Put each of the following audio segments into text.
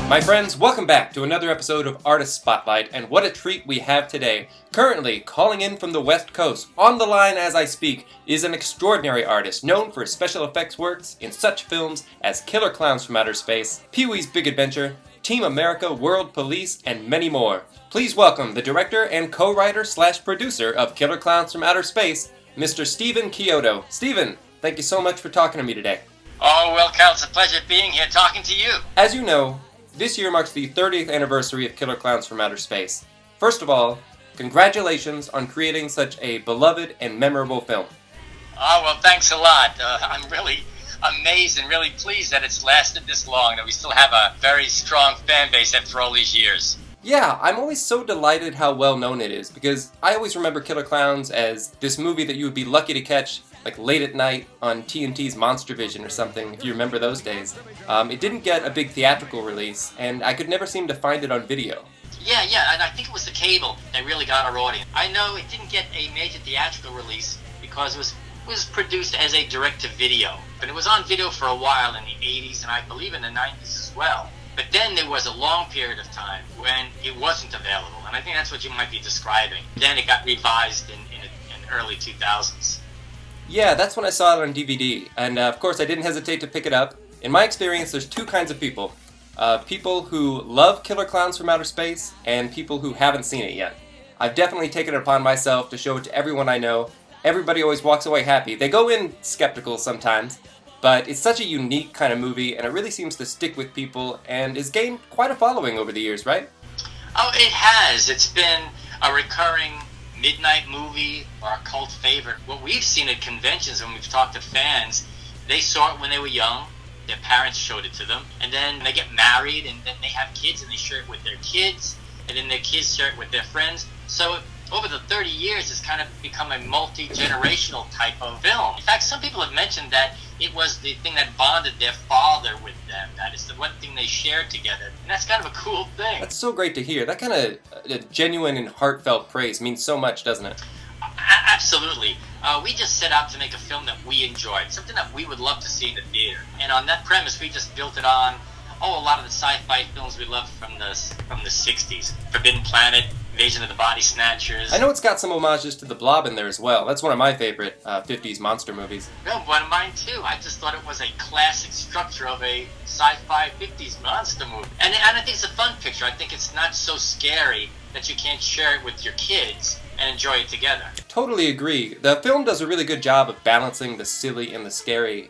My friends, welcome back to another episode of Artist Spotlight, and what a treat we have today. Currently, calling in from the West Coast, on the line as I speak, is an extraordinary artist known for his special effects works in such films as Killer Klowns from Outer Space, Pee-wee's Big Adventure, Team America, World Police, and many more. Please welcome the director and co-writer/producer of Killer Klowns from Outer Space, Mr. Stephen Chiodo. Stephen, thank you so much for talking to me today. Oh, well, Cal, it's a pleasure being here talking to you. As you know, this year marks the 30th anniversary of Killer Klowns from Outer Space. First of all, congratulations on creating such a beloved and memorable film. Oh, well, thanks a lot. I'm really amazed and really pleased that it's lasted this long, that we still have a very strong fan base after all these years. Yeah, I'm always so delighted how well known it is, because I always remember Killer Klowns as this movie that you would be lucky to catch like late at night on TNT's Monster Vision or something, if you remember those days. It didn't get a big theatrical release, and I could never seem to find it on video. Yeah, and I think it was the cable that really got our audience. I know it didn't get a major theatrical release because it was produced as a direct-to-video. But it was on video for a while in the 80s, and I believe in the 90s as well. But then there was a long period of time when it wasn't available, and I think that's what you might be describing. Then it got revised in early 2000s. Yeah, that's when I saw it on DVD, and of course I didn't hesitate to pick it up. In my experience, there's two kinds of people. People who love Killer Klowns from Outer Space, and people who haven't seen it yet. I've definitely taken it upon myself to show it to everyone I know. Everybody always walks away happy. They go in skeptical sometimes, but it's such a unique kind of movie, and it really seems to stick with people, and has gained quite a following over the years, right? Oh, it has. It's been a recurring midnight movie or a cult favorite. What we've seen at conventions when we've talked to fans, they saw it when they were young, their parents showed it to them, and then they get married, and then they have kids, and they share it with their kids, and then their kids share it with their friends. So over the 30 years, it's kind of become a multi-generational type of film. In fact, some people have mentioned that it was the thing that bonded their father with them. That is the one thing they shared together. And that's kind of a cool thing. That's so great to hear. That kind of genuine and heartfelt praise means so much, doesn't it? Absolutely. We just set out to make a film that we enjoyed, something that we would love to see in the theater. And on that premise, we just built it on, a lot of the sci-fi films we loved from the 60s. Forbidden Planet, Invasion of the Body Snatchers. I know it's got some homages to The Blob in there as well. That's one of my favorite 50s monster movies. No, one of mine too. I just thought it was a classic structure of a sci-fi 50s monster movie. And I think it's a fun picture. I think it's not so scary that you can't share it with your kids and enjoy it together. Totally agree. The film does a really good job of balancing the silly and the scary.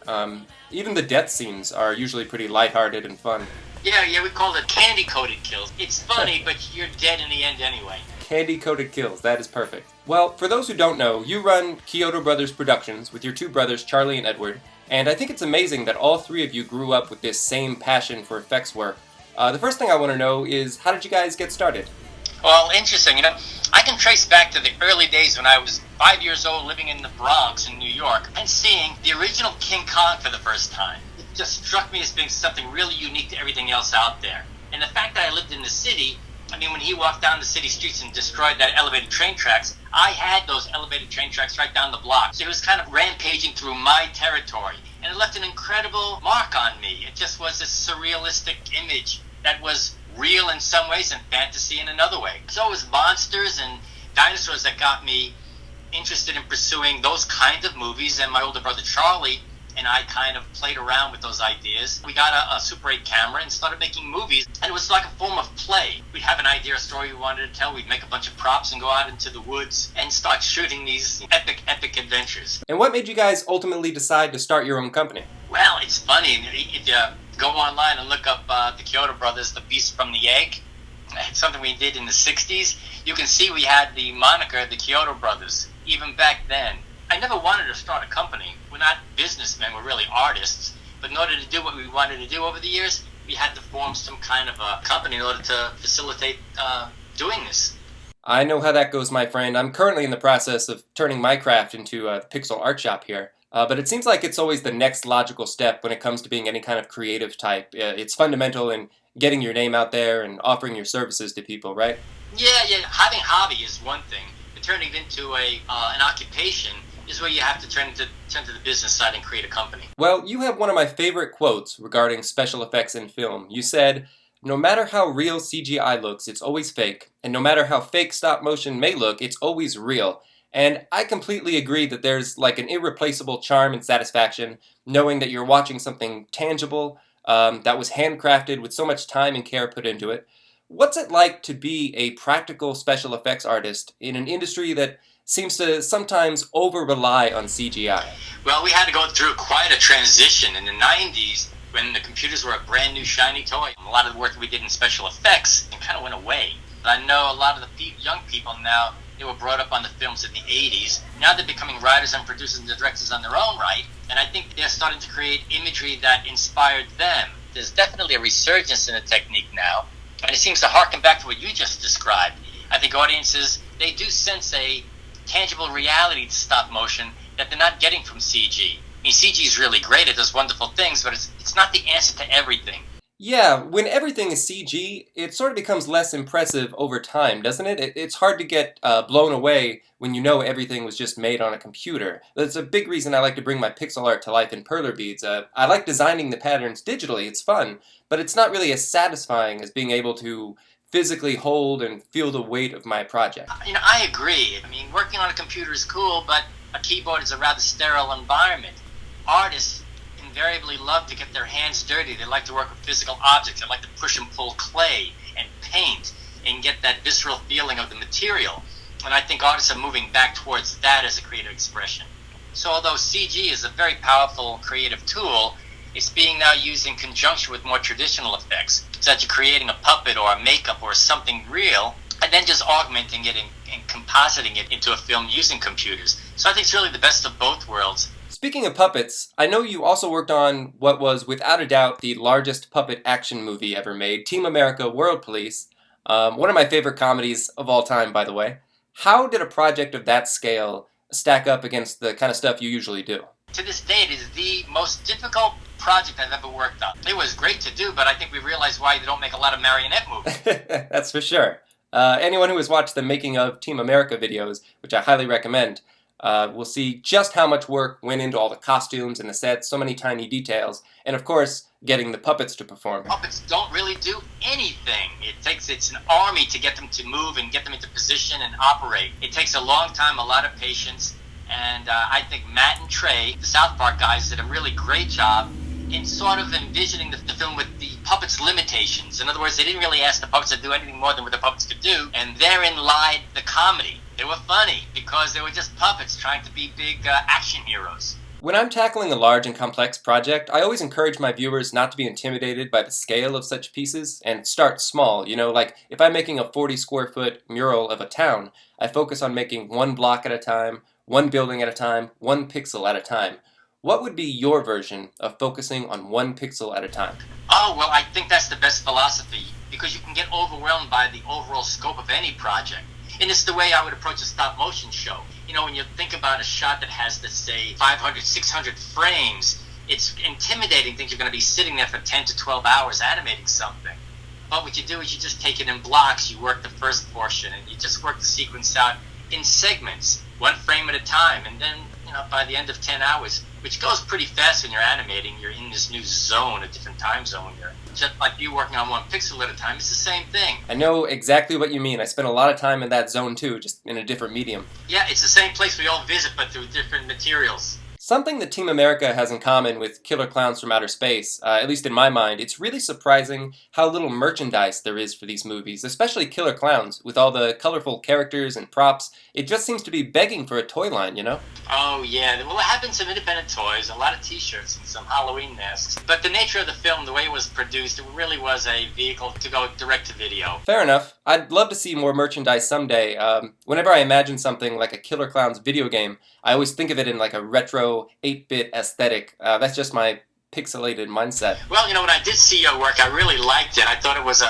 Even the death scenes are usually pretty lighthearted and fun. Yeah, we call it candy-coated kills. It's funny, but you're dead in the end anyway. Candy-coated kills, that is perfect. Well, for those who don't know, you run Chiodo Brothers Productions with your two brothers, Charlie and Edward, and I think it's amazing that all three of you grew up with this same passion for effects work. The first thing I want to know is, how did you guys get started? Well, interesting. I can trace back to the early days when I was 5 years old living in the Bronx in New York and seeing the original King Kong for the first time. It just struck me as being something really unique to everything else out there. And the fact that I lived in the city, when he walked down the city streets and destroyed that elevated train tracks, I had those elevated train tracks right down the block. So he was kind of rampaging through my territory. And it left an incredible mark on me. It just was a surrealistic image that was real in some ways and fantasy in another way. So it was monsters and dinosaurs that got me interested in pursuing those kinds of movies, and my older brother Charlie and I kind of played around with those ideas. We got a Super 8 camera and started making movies, and it was like a form of play. We'd have an idea, a story we wanted to tell, we'd make a bunch of props and go out into the woods and start shooting these epic adventures. And what made you guys ultimately decide to start your own company? Well, it's funny. If you go online and look up the Chiodo Brothers, The Beast from the Egg, it's something we did in the 60s. You can see we had the moniker, the Chiodo Brothers, even back then. I never wanted to start a company. We're not businessmen, we're really artists. But in order to do what we wanted to do over the years, we had to form some kind of a company in order to facilitate doing this. I know how that goes, my friend. I'm currently in the process of turning my craft into a pixel art shop here. But it seems like it's always the next logical step when it comes to being any kind of creative type. It's fundamental in getting your name out there and offering your services to people, right? Yeah. Having hobby is one thing. But turning it into an occupation is where you have to turn to the business side and create a company. Well, you have one of my favorite quotes regarding special effects in film. You said, No matter how real CGI looks, it's always fake. And no matter how fake stop motion may look, it's always real. And I completely agree that there's like an irreplaceable charm and satisfaction knowing that you're watching something tangible that was handcrafted with so much time and care put into it. What's it like to be a practical special effects artist in an industry that seems to sometimes over rely on CGI? Well, we had to go through quite a transition in the 90s when the computers were a brand new shiny toy. A lot of the work that we did in special effects kind of went away. But I know a lot of the young people now, they were brought up on the films in the 80s. Now they're becoming writers and producers and directors on their own right. And I think they're starting to create imagery that inspired them. There's definitely a resurgence in the technique now. And it seems to harken back to what you just described. I think audiences, they do sense a tangible reality to stop motion that they're not getting from CG. I mean, CG is really great, it does wonderful things, but it's not the answer to everything. Yeah, when everything is CG, it sort of becomes less impressive over time, doesn't it? It's hard to get blown away when you know everything was just made on a computer. That's a big reason I like to bring my pixel art to life in perler beads. I like designing the patterns digitally, it's fun, but it's not really as satisfying as being able to physically hold and feel the weight of my project. I agree. I mean, working on a computer is cool, but a keyboard is a rather sterile environment. Artists invariably love to get their hands dirty. They like to work with physical objects. They like to push and pull clay and paint and get that visceral feeling of the material. And I think artists are moving back towards that as a creative expression. So although CG is a very powerful creative tool, it's being now used in conjunction with more traditional effects, such as creating a puppet or a makeup or something real, and then just augmenting it and compositing it into a film using computers. So I think it's really the best of both worlds. Speaking of puppets, I know you also worked on what was without a doubt the largest puppet action movie ever made, Team America World Police, one of my favorite comedies of all time, by the way. How did a project of that scale stack up against the kind of stuff you usually do? To this day, it is the most difficult project I've ever worked on. It was great to do, but I think we realized why they don't make a lot of marionette movies. That's for sure. Anyone who has watched the Making of Team America videos, which I highly recommend, will see just how much work went into all the costumes and the sets, so many tiny details, and of course, getting the puppets to perform. Puppets don't really do anything. It's an army to get them to move and get them into position and operate. It takes a long time, a lot of patience, and I think Matt and Trey, the South Park guys, did a really great job in sort of envisioning the film with the puppets' limitations. In other words, they didn't really ask the puppets to do anything more than what the puppets could do, and therein lied the comedy. They were funny because they were just puppets trying to be big action heroes. When I'm tackling a large and complex project, I always encourage my viewers not to be intimidated by the scale of such pieces and start small. Like if I'm making a 40 square foot mural of a town, I focus on making one block at a time, one building at a time, one pixel at a time. What would be your version of focusing on one pixel at a time? Oh, well, I think that's the best philosophy because you can get overwhelmed by the overall scope of any project. And it's the way I would approach a stop-motion show. When you think about a shot that has, let's say, 500, 600 frames, it's intimidating to think you're going to be sitting there for 10 to 12 hours animating something. But what you do is you just take it in blocks. You work the first portion, and you just work the sequence out in segments, one frame at a time. And then, by the end of 10 hours, which goes pretty fast when you're animating, you're in this new zone, a different time zone. You're just like you working on one pixel at a time. It's the same thing. I know exactly what you mean. I spent a lot of time in that zone too, just in a different medium. Yeah, it's the same place we all visit, but through different materials. Something that Team America has in common with Killer Klowns from Outer Space, at least in my mind, it's really surprising how little merchandise there is for these movies, especially Killer Klowns, with all the colorful characters and props. It just seems to be begging for a toy line, Oh, yeah. Well, it had been some independent toys, a lot of t-shirts and some Halloween masks. But the nature of the film, the way it was produced, it really was a vehicle to go direct to video. Fair enough. I'd love to see more merchandise someday. Whenever I imagine something like a Killer Klowns video game, I always think of it in like a retro 8-bit aesthetic. That's just my pixelated mindset. Well, when I did see your work, I really liked it. I thought it was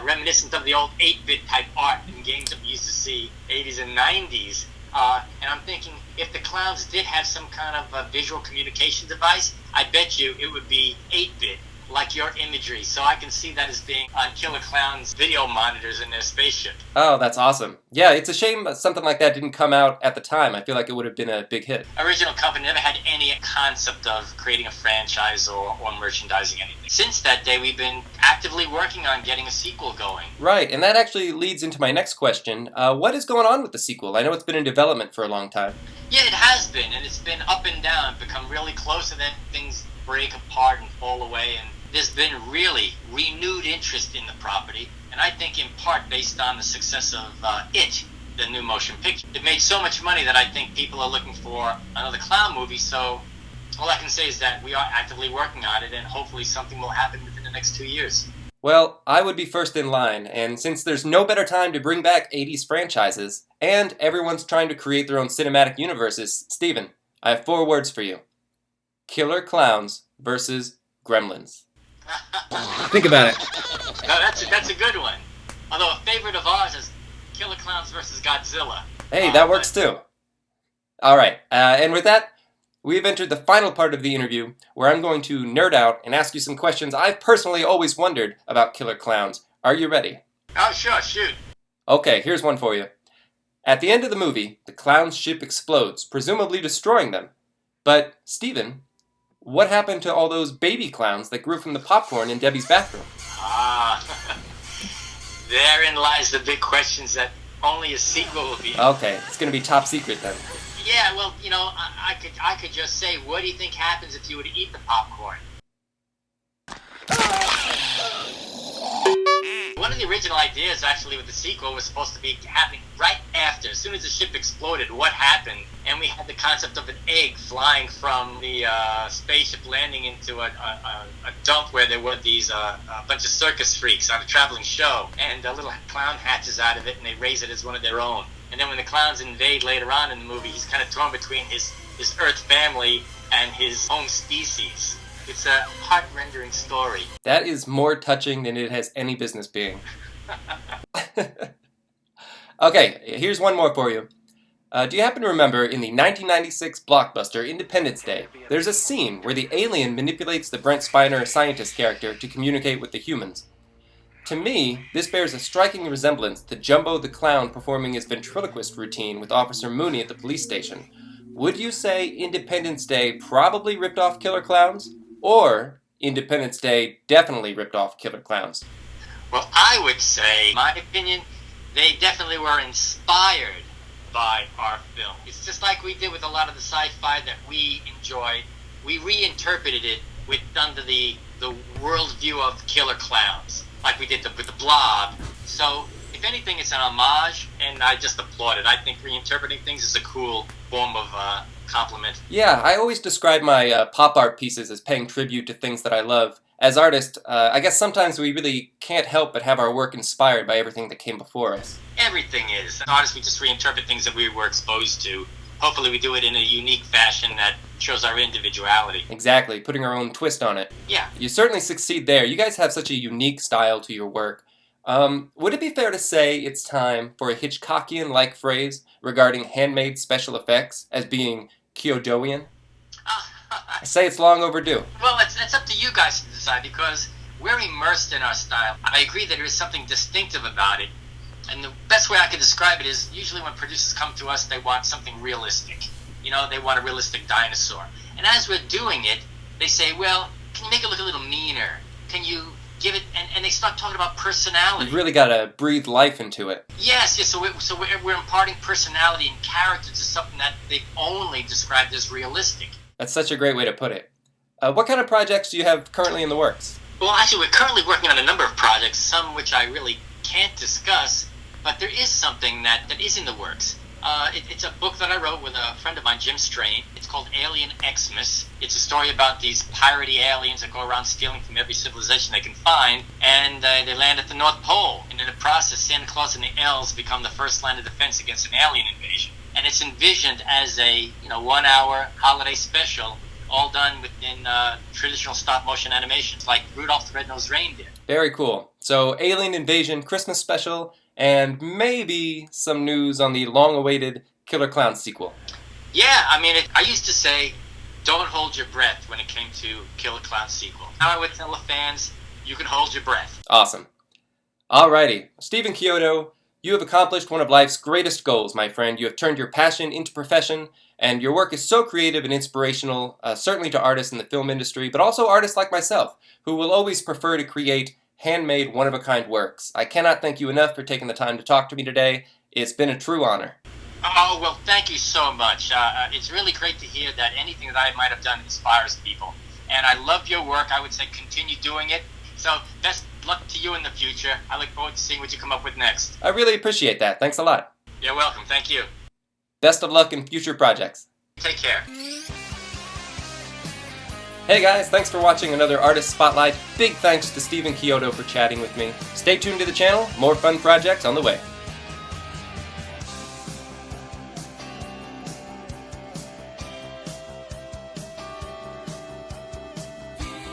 reminiscent of the old 8-bit type art in games that we used to see 80s and 90s. And I'm thinking, if the clowns did have some kind of a visual communication device, I bet you it would be 8-bit. like your imagery, so I can see that as being on Killer Klowns video monitors in their spaceship. Oh, that's awesome. Yeah, it's a shame that something like that didn't come out at the time. I feel like it would have been a big hit. Original company never had any concept of creating a franchise or merchandising anything. Since that day, we've been actively working on getting a sequel going. Right, and that actually leads into my next question. What is going on with the sequel? I know it's been in development for a long time. Yeah, it has been, and it's been up and down, become really close, and then things break apart and fall away, and there's been really renewed interest in the property, and I think in part based on the success of It, the new motion picture. It made so much money that I think people are looking for another clown movie, so all I can say is that we are actively working on it, and hopefully something will happen within the next 2 years. Well, I would be first in line, and since there's no better time to bring back 80s franchises, and everyone's trying to create their own cinematic universes, Stephen, I have 4 words for you. Killer Klowns versus Gremlins. Think about it. No, that's a good one. Although a favorite of ours is Killer Klowns versus Godzilla. Hey, that works too. All right, and with that, we've entered the final part of the interview where I'm going to nerd out and ask you some questions I've personally always wondered about Killer Klowns. Are you ready? Oh, sure, shoot. Okay, here's one for you. At the end of the movie, the clown's ship explodes, presumably destroying them. But, Stephen, what happened to all those baby clowns that grew from the popcorn in Debbie's bathroom? Therein lies the big questions that only a sequel will be. Okay, it's going to be top secret then. Yeah, well, you know, I could just say, what do you think happens if you were to eat the popcorn? One of the original ideas, actually, with the sequel was supposed to be happening right after. As soon as the ship exploded, what happened? And we had the concept of an egg flying from the spaceship landing into a dump where there were these a bunch of circus freaks on a traveling show. And a little clown hatches out of it, and they raise it as one of their own. And then when the clowns invade later on in the movie, he's kind of torn between his Earth family and his own species. It's a heart-rendering story. That is more touching than it has any business being. Okay, here's one more for you. Do you happen to remember in the 1996 blockbuster Independence Day, there's a scene where the alien manipulates the Brent Spiner scientist character to communicate with the humans? To me, this bears a striking resemblance to Jumbo the Clown performing his ventriloquist routine with Officer Mooney at the police station. Would you say Independence Day probably ripped off Killer Klowns? Or Independence Day definitely ripped off Killer Klowns? Well, I would say, in my opinion, they definitely were inspired by our film. It's just like we did with a lot of the sci-fi that we enjoyed. We reinterpreted it under the worldview of Killer Klowns, like we did with the Blob. So, if anything, it's an homage, and I just applaud it. I think reinterpreting things is a cool form of compliment. Yeah, I always describe my pop art pieces as paying tribute to things that I love. As artists, I guess sometimes we really can't help but have our work inspired by everything that came before us. Everything is. As artists, we just reinterpret things that we were exposed to. Hopefully we do it in a unique fashion that shows our individuality. Exactly, putting our own twist on it. Yeah. You certainly succeed there. You guys have such a unique style to your work. Would it be fair to say it's time for a Hitchcockian-like phrase regarding handmade special effects as being Chiodoian? I say it's long overdue. Well, it's up to you guys to decide because we're immersed in our style. I agree that there is something distinctive about it. And the best way I could describe it is usually when producers come to us, they want something realistic. You know, they want a realistic dinosaur. And as we're doing it, they say, well, can you make it look a little meaner? Can you give it, and they start talking about personality. You've really got to breathe life into it. Yes, so we're imparting personality and character to something that they've only described as realistic. That's such a great way to put it. What kind of projects do you have currently in the works? Well, actually, we're currently working on a number of projects, some which I really can't discuss, but there is something that is in the works. It's a book that I wrote with a friend of mine, Jim Strain. It's called Alien Xmas. It's a story about these piratey aliens that go around stealing from every civilization they can find, and they land at the North Pole. And in the process, Santa Claus and the elves become the first line of defense against an alien invasion. And it's envisioned as a 1-hour holiday special, all done within traditional stop-motion animations, like Rudolph the Red-Nosed Reindeer. Very cool. So, Alien Invasion Christmas special, and maybe some news on the long-awaited Killer Klowns sequel. Yeah, I mean, I used to say, don't hold your breath when it came to Killer Klowns sequel. Now I would tell the fans, you can hold your breath. Awesome. Alrighty, Stephen Chiodo, you have accomplished one of life's greatest goals, my friend. You have turned your passion into profession, and your work is so creative and inspirational, certainly to artists in the film industry, but also artists like myself, who will always prefer to create handmade, one-of-a-kind works. I cannot thank you enough for taking the time to talk to me today. It's been a true honor. Oh, well, thank you so much. It's really great to hear that anything that I might have done inspires people. And I love your work. I would say continue doing it. So best luck to you in the future. I look forward to seeing what you come up with next. I really appreciate that. Thanks a lot. You're welcome. Thank you. Best of luck in future projects. Take care. Hey guys, thanks for watching another Artist Spotlight. Big thanks to Stephen Chiodo for chatting with me. Stay tuned to the channel. More fun projects on the way.